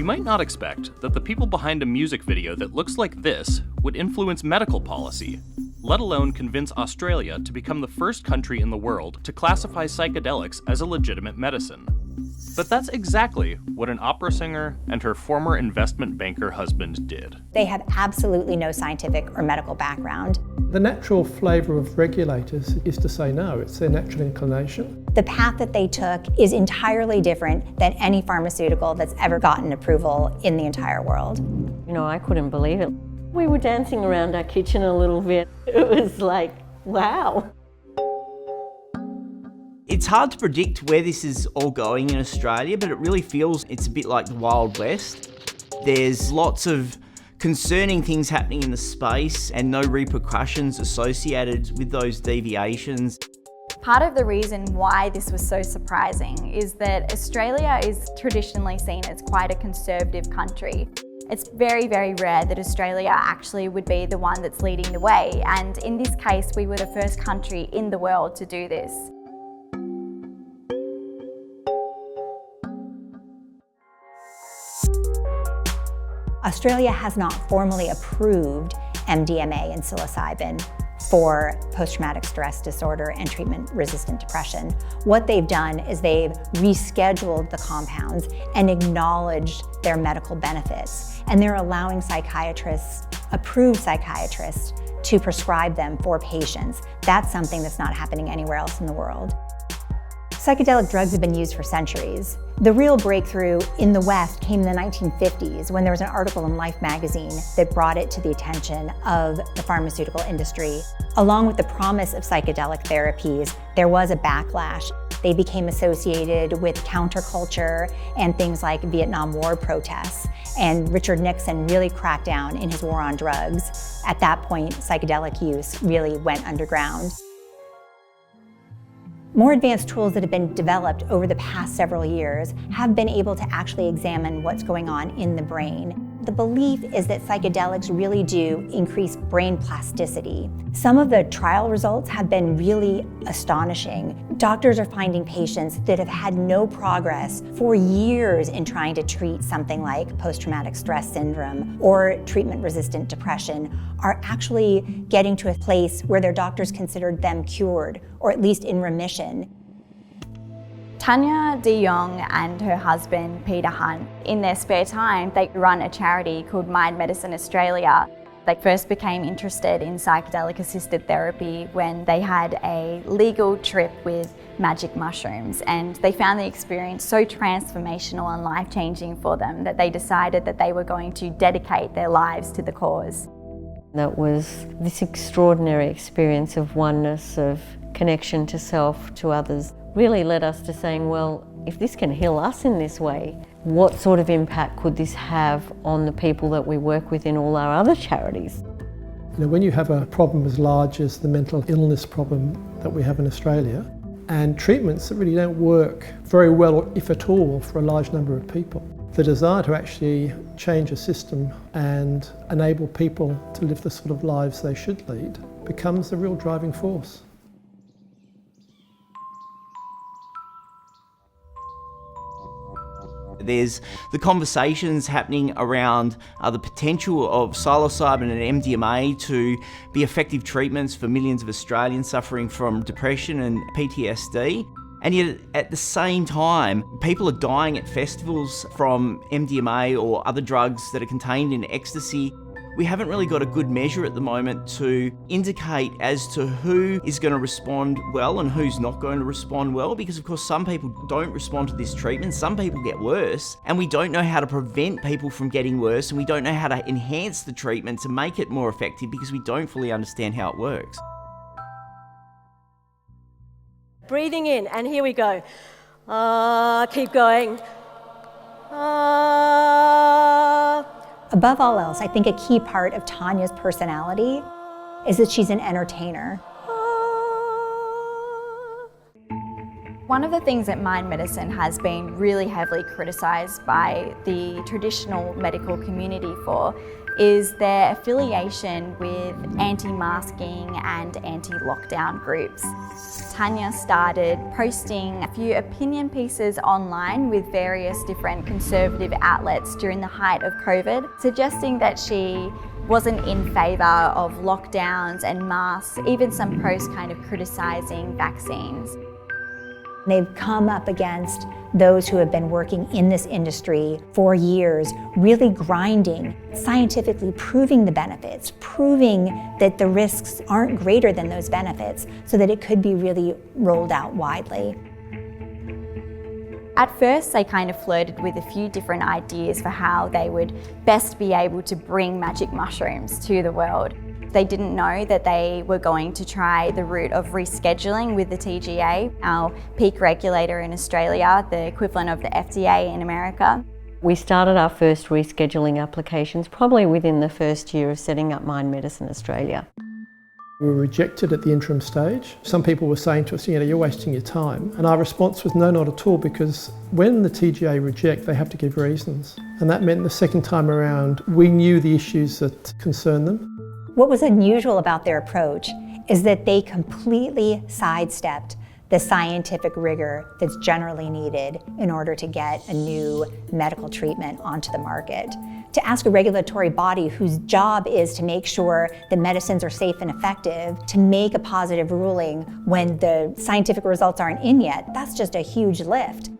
You might not expect that the people behind a music video that looks like this would influence medical policy, let alone convince Australia to become the first country in the world to classify psychedelics as a legitimate medicine. But that's exactly what an opera singer and her former investment banker husband did. They have absolutely no scientific or medical background. The natural flavour of regulators is to say no, it's their natural inclination. The path that they took is entirely different than any pharmaceutical that's ever gotten approval in the entire world. You know, I couldn't believe it. We were dancing around our kitchen a little bit. It was like, wow. It's hard to predict where this is all going in Australia, but it really feels it's a bit like the Wild West. There's lots of concerning things happening in the space and no repercussions associated with those deviations. Part of the reason why this was so surprising is that Australia is traditionally seen as quite a conservative country. It's very, very rare that Australia actually would be the one that's leading the way, and in this case we were the first country in the world to do this. Australia has not formally approved MDMA and psilocybin for post-traumatic stress disorder and treatment-resistant depression. What they've done is they've rescheduled the compounds and acknowledged their medical benefits. And they're allowing psychiatrists, approved psychiatrists, to prescribe them for patients. That's something that's not happening anywhere else in the world. Psychedelic drugs have been used for centuries. The real breakthrough in the West came in the 1950s when there was an article in Life magazine that brought it to the attention of the pharmaceutical industry. Along with the promise of psychedelic therapies, there was a backlash. They became associated with counterculture and things like Vietnam War protests. And Richard Nixon really cracked down in his war on drugs. At that point, psychedelic use really went underground. More advanced tools that have been developed over the past several years have been able to actually examine what's going on in the brain. The belief is that psychedelics really do increase brain plasticity. Some of the trial results have been really astonishing. Doctors are finding patients that have had no progress for years in trying to treat something like post-traumatic stress syndrome or treatment-resistant depression are actually getting to a place where their doctors considered them cured, or at least in remission. Tanya de Jong and her husband Peter Hunt, in their spare time, they run a charity called Mind Medicine Australia. They first became interested in psychedelic-assisted therapy when they had a legal trip with magic mushrooms, and they found the experience so transformational and life-changing for them that they decided that they were going to dedicate their lives to the cause. That was this extraordinary experience of oneness, of connection to self, to others, really led us to saying, well, if this can heal us in this way, what sort of impact could this have on the people that we work with in all our other charities? You know, when you have a problem as large as the mental illness problem that we have in Australia, and treatments that really don't work very well, if at all, for a large number of people, the desire to actually change a system and enable people to live the sort of lives they should lead becomes the real driving force. There's the conversations happening around the potential of psilocybin and MDMA to be effective treatments for millions of Australians suffering from depression and PTSD. And yet at the same time, people are dying at festivals from MDMA or other drugs that are contained in ecstasy. We haven't really got a good measure at the moment to indicate as to who is going to respond well and who's not going to respond well, because of course some people don't respond to this treatment, some people get worse, and we don't know how to prevent people from getting worse, and we don't know how to enhance the treatment to make it more effective because we don't fully understand how it works. Breathing in, and here we go. Keep going. Above all else, I think a key part of Tanya's personality is that she's an entertainer. One of the things that mind medicine has been really heavily criticised by the traditional medical community for is their affiliation with anti-masking and anti-lockdown groups. Tanya started posting a few opinion pieces online with various different conservative outlets during the height of COVID, suggesting that she wasn't in favour of lockdowns and masks, even some posts kind of criticising vaccines. They've come up against those who have been working in this industry for years, really grinding, scientifically proving the benefits, proving that the risks aren't greater than those benefits so that it could be really rolled out widely. At first, they kind of flirted with a few different ideas for how they would best be able to bring magic mushrooms to the world. They didn't know that they were going to try the route of rescheduling with the TGA, our peak regulator in Australia, the equivalent of the FDA in America. We started our first rescheduling applications probably within the first year of setting up Mind Medicine Australia. We were rejected at the interim stage. Some people were saying to us, you're wasting your time. And our response was no, not at all, because when the TGA reject, they have to give reasons. And that meant the second time around, we knew the issues that concern them. What was unusual about their approach is that they completely sidestepped the scientific rigor that's generally needed in order to get a new medical treatment onto the market. To ask a regulatory body whose job is to make sure that medicines are safe and effective to make a positive ruling when the scientific results aren't in yet, that's just a huge lift.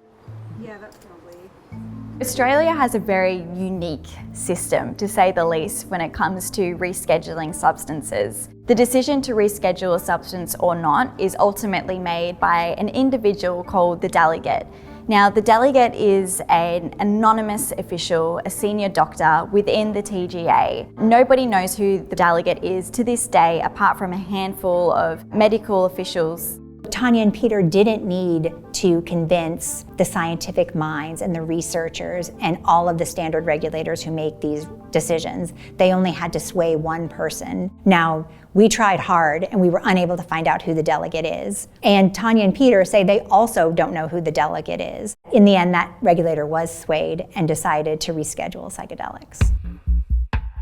Australia has a very unique system, to say the least, when it comes to rescheduling substances. The decision to reschedule a substance or not is ultimately made by an individual called the delegate. Now, the delegate is an anonymous official, a senior doctor within the TGA. Nobody knows who the delegate is to this day, apart from a handful of medical officials. Tanya and Peter didn't need to convince the scientific minds and the researchers and all of the standard regulators who make these decisions. They only had to sway one person. Now, we tried hard and we were unable to find out who the delegate is. And Tanya and Peter say they also don't know who the delegate is. In the end, that regulator was swayed and decided to reschedule psychedelics.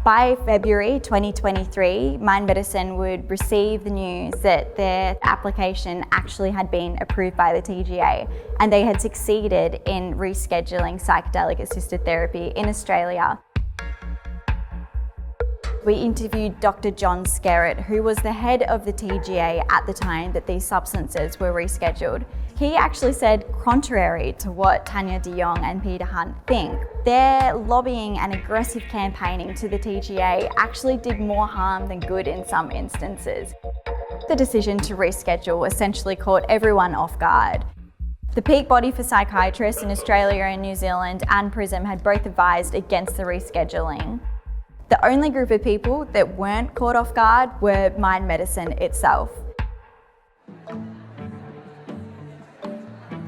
By February 2023, Mind Medicine would receive the news that their application actually had been approved by the TGA and they had succeeded in rescheduling psychedelic-assisted therapy in Australia. We interviewed Dr. John Skerritt, who was the head of the TGA at the time that these substances were rescheduled. He actually said, contrary to what Tanya de Jong and Peter Hunt think, their lobbying and aggressive campaigning to the TGA actually did more harm than good in some instances. The decision to reschedule essentially caught everyone off guard. The peak body for psychiatrists in Australia and New Zealand and PRISM had both advised against the rescheduling. The only group of people that weren't caught off guard were Mind Medicine itself.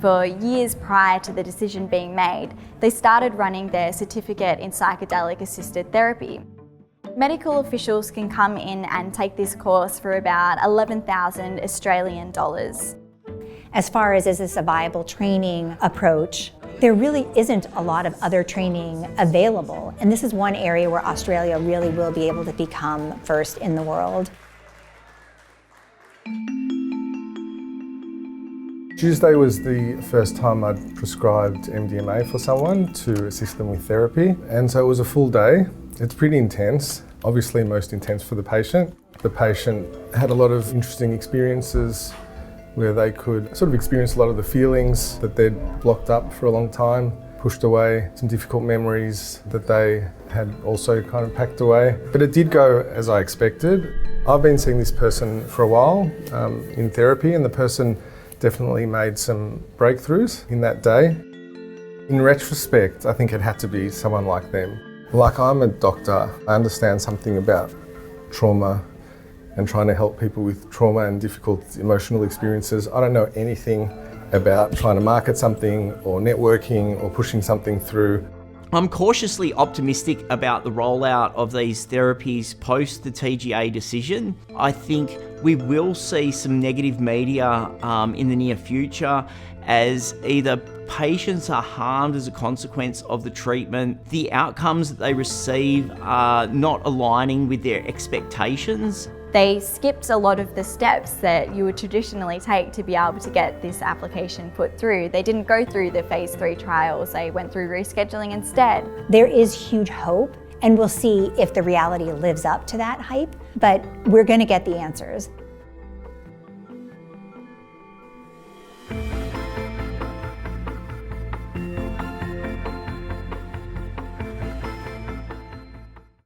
For years prior to the decision being made, they started running their certificate in psychedelic-assisted therapy. Medical officials can come in and take this course for about 11,000 Australian dollars. As far as is this a viable training approach, there really isn't a lot of other training available. And this is one area where Australia really will be able to become first in the world. Tuesday was the first time I'd prescribed MDMA for someone to assist them with therapy. And so it was a full day. It's pretty intense, obviously most intense for the patient. The patient had a lot of interesting experiences where they could sort of experience a lot of the feelings that they'd blocked up for a long time, pushed away, some difficult memories that they had also kind of packed away. But it did go as I expected. I've been seeing this person for a while in therapy, and the person definitely made some breakthroughs in that day. In retrospect, I think it had to be someone like them. Like, I'm a doctor, I understand something about trauma and trying to help people with trauma and difficult emotional experiences. I don't know anything about trying to market something or networking or pushing something through. I'm cautiously optimistic about the rollout of these therapies post the TGA decision. I think we will see some negative media in the near future, as either patients are harmed as a consequence of the treatment, the outcomes that they receive are not aligning with their expectations. They skipped a lot of the steps that you would traditionally take to be able to get this application put through. They didn't go through the phase 3 trials, they went through rescheduling instead. There is huge hope, and we'll see if the reality lives up to that hype, but we're going to get the answers.